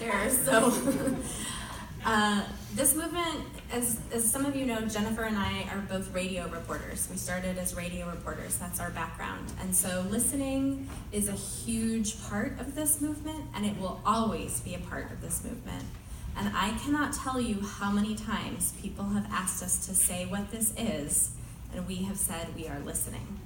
share. So this movement, as some of you know, Jennifer and I are both radio reporters. We started as radio reporters. That's our background. And so listening is a huge part of this movement, and it will always be a part of this movement. And I cannot tell you how many times people have asked us to say what this is, and we have said we are listening.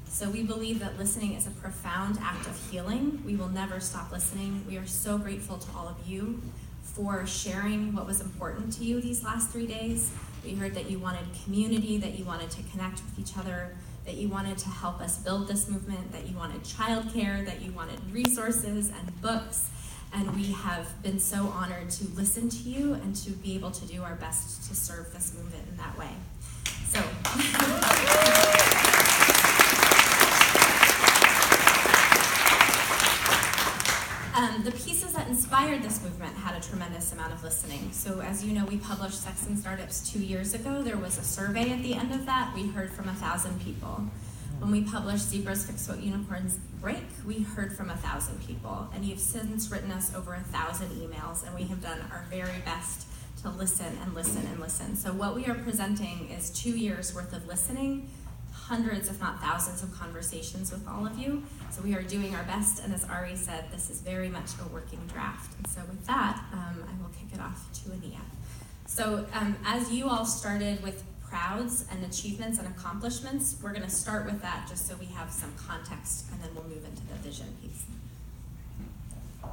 So we believe that listening is a profound act of healing. We will never stop listening. We are so grateful to all of you for sharing what was important to you these last 3 days. We heard that you wanted community, that you wanted to connect with each other, that you wanted to help us build this movement, that you wanted childcare, that you wanted resources and books. And we have been so honored to listen to you and to be able to do our best to serve this movement in that way. So. The pieces that inspired this movement had a tremendous amount of listening. So as you know, we published Sex and Startups 2 years ago. There was a survey at the end of that. We heard from 1,000 people. When we published Zebras Fix What Unicorns Break, we heard from 1,000 people. And you've since written us over 1,000 emails, and we have done our very best to listen and listen and listen. So what we are presenting is 2 years worth of listening, hundreds, if not thousands, of conversations with all of you. So we are doing our best, and as Ari said, this is very much a working draft. And so with that, I will kick it off to Ania. So as you all started with prouds and achievements and accomplishments, we're going to start with that just so we have some context, and then we'll move into the vision piece. All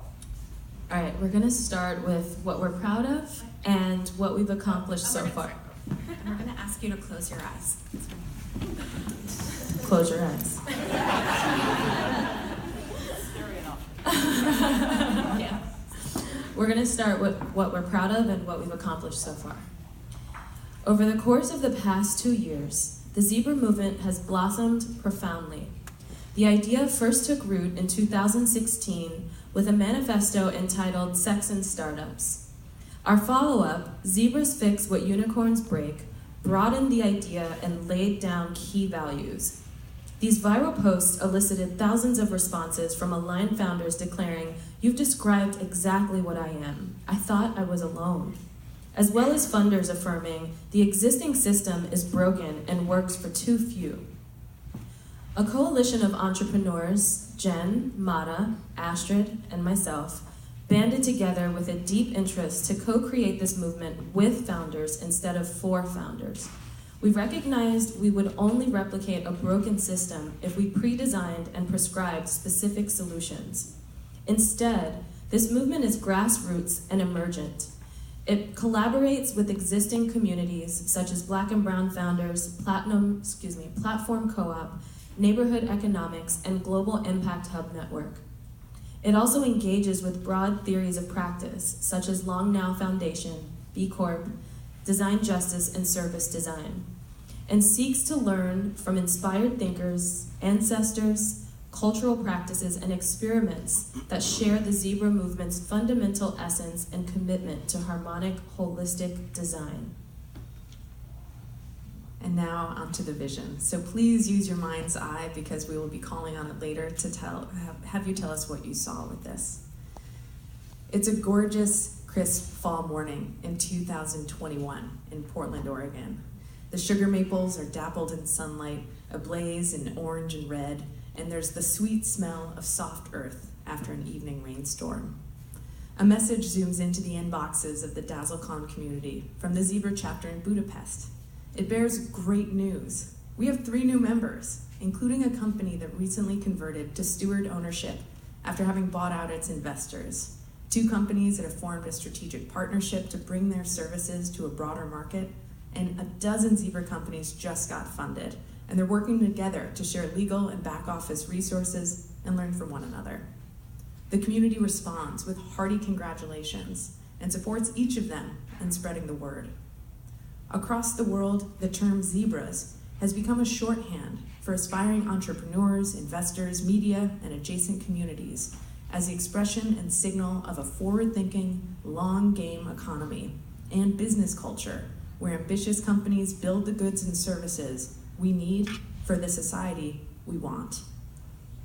right, we're going to start with what we're proud of and what we've accomplished so far. And we're going to ask you to close your eyes. Close your eyes. Scary enough. Yeah. We're going to start with what we're proud of and what we've accomplished so far. Over the course of the past 2 years, the Zebra movement has blossomed profoundly. The idea first took root in 2016 with a manifesto entitled Sex and Startups. Our follow-up, Zebras Fix What Unicorns Break, broadened the idea and laid down key values. These viral posts elicited thousands of responses from aligned founders declaring, "You've described exactly what I am. I thought I was alone." As well as funders affirming, the existing system is broken and works for too few. A coalition of entrepreneurs, Jen, Mata, Astrid, and myself, banded together with a deep interest to co-create this movement with founders instead of for founders. We recognized we would only replicate a broken system if we pre-designed and prescribed specific solutions. Instead, this movement is grassroots and emergent. It collaborates with existing communities such as Black and Brown Founders, Platform Co-op, Neighborhood Economics, and Global Impact Hub Network. It also engages with broad theories of practice, such as Long Now Foundation, B Corp, Design Justice, and Service Design, and seeks to learn from inspired thinkers, ancestors, cultural practices, and experiments that share the Zebra movement's fundamental essence and commitment to harmonic, holistic design. And now onto the vision. So please use your mind's eye because we will be calling on it later to have you tell us what you saw with this. It's a gorgeous, crisp fall morning in 2021 in Portland, Oregon. The sugar maples are dappled in sunlight, ablaze in orange and red, and there's the sweet smell of soft earth after an evening rainstorm. A message zooms into the inboxes of the Dazzlecon community from the Zebra chapter in Budapest. It bears great news. We have 3 new members, including a company that recently converted to steward ownership after having bought out its investors. 2 companies that have formed a strategic partnership to bring their services to a broader market, and a dozen Zebra companies just got funded, and they're working together to share legal and back office resources and learn from one another. The community responds with hearty congratulations and supports each of them in spreading the word. Across the world, the term Zebras has become a shorthand for aspiring entrepreneurs, investors, media, and adjacent communities as the expression and signal of a forward-thinking, long-game economy and business culture where ambitious companies build the goods and services we need for the society we want.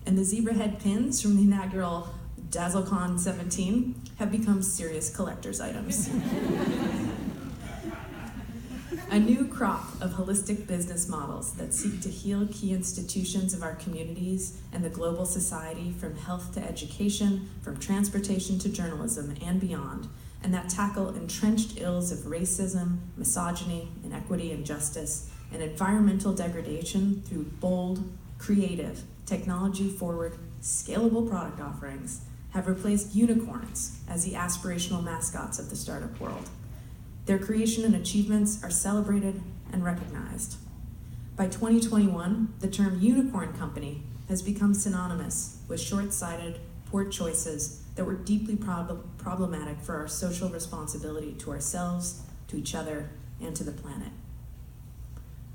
And the zebra head pins from the inaugural Dazzlecon 17, have become serious collector's items. A new crop of holistic business models that seek to heal key institutions of our communities and the global society, from health to education, from transportation to journalism and beyond, and that tackle entrenched ills of racism, misogyny, inequity, injustice, and environmental degradation through bold, creative, technology-forward, scalable product offerings, have replaced unicorns as the aspirational mascots of the startup world. Their creation and achievements are celebrated and recognized. By 2021, the term unicorn company has become synonymous with short-sighted, poor choices that were deeply problematic for our social responsibility to ourselves, to each other, and to the planet.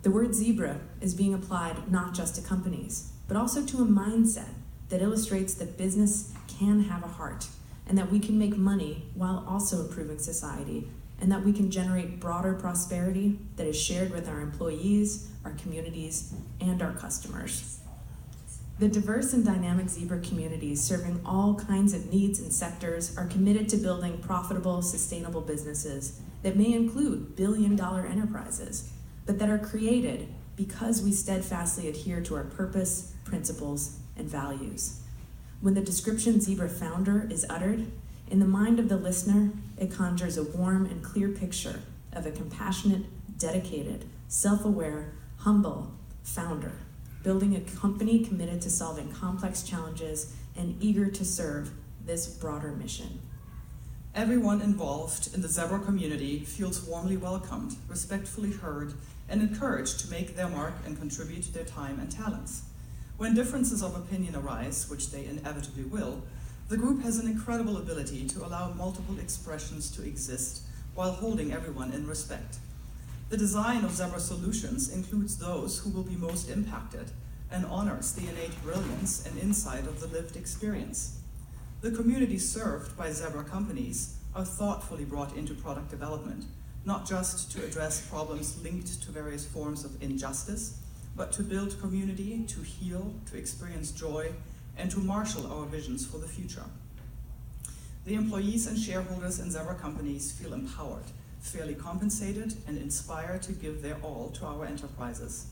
The word zebra is being applied not just to companies, but also to a mindset that illustrates that business can have a heart, and that we can make money while also improving society, and that we can generate broader prosperity that is shared with our employees, our communities, and our customers. The diverse and dynamic zebra communities serving all kinds of needs and sectors are committed to building profitable, sustainable businesses that may include billion-dollar enterprises, but that are created because we steadfastly adhere to our purpose, principles, and values. When the description zebra founder is uttered, in the mind of the listener, it conjures a warm and clear picture of a compassionate, dedicated, self-aware, humble founder, building a company committed to solving complex challenges and eager to serve this broader mission. Everyone involved in the zebra community feels warmly welcomed, respectfully heard, and encouraged to make their mark and contribute their time and talents. When differences of opinion arise, which they inevitably will, the group has an incredible ability to allow multiple expressions to exist while holding everyone in respect. The design of Zebra solutions includes those who will be most impacted and honors the innate brilliance and insight of the lived experience. The communities served by Zebra companies are thoughtfully brought into product development, not just to address problems linked to various forms of injustice, but to build community, to heal, to experience joy, and to marshal our visions for the future. The employees and shareholders in Zebra companies feel empowered, fairly compensated, and inspired to give their all to our enterprises.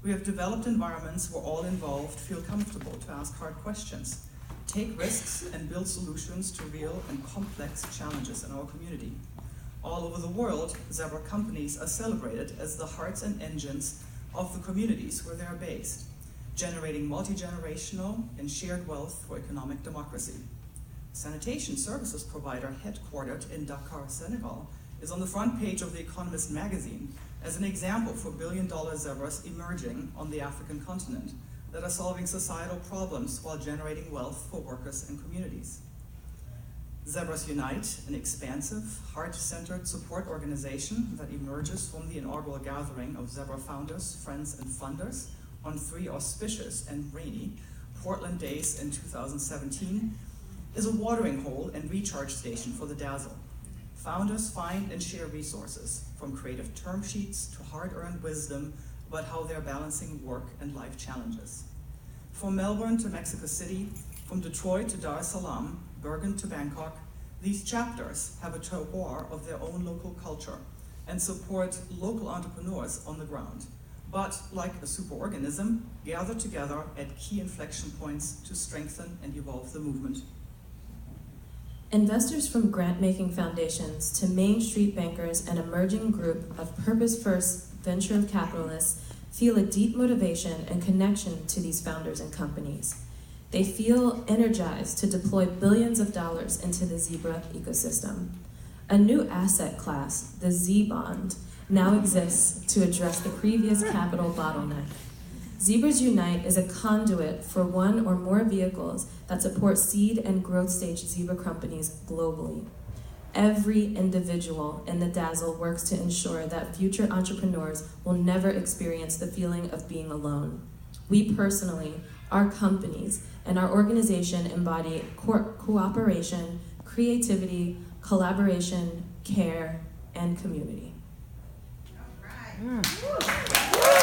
We have developed environments where all involved feel comfortable to ask hard questions, take risks, and build solutions to real and complex challenges in our community. All over the world, Zebra companies are celebrated as the hearts and engines of the communities where they are based, generating multi-generational and shared wealth for economic democracy. Sanitation services provider headquartered in Dakar, Senegal, is on the front page of The Economist magazine as an example for billion-dollar zebras emerging on the African continent that are solving societal problems while generating wealth for workers and communities. Zebras Unite, an expansive, heart-centered support organization that emerges from the inaugural gathering of Zebra founders, friends, and funders on 3 auspicious and rainy Portland days in 2017, is a watering hole and recharge station for the Dazzle. Founders find and share resources, from creative term sheets to hard-earned wisdom about how they're balancing work and life challenges. From Melbourne to Mexico City, from Detroit to Dar es Salaam, Bergen to Bangkok, these chapters have a terroir of their own local culture and support local entrepreneurs on the ground, but like a superorganism, gather together at key inflection points to strengthen and evolve the movement. Investors from grant-making foundations to Main Street bankers and emerging group of purpose-first venture capitalists feel a deep motivation and connection to these founders and companies. They feel energized to deploy billions of dollars into the Zebra ecosystem. A new asset class, the Z-Bond, now exists to address the previous capital bottleneck. Zebras Unite is a conduit for one or more vehicles that support seed and growth stage Zebra companies globally. Every individual in the Dazzle works to ensure that future entrepreneurs will never experience the feeling of being alone. We personally, our companies, and our organization embody cooperation, creativity, collaboration, care, and community. All right.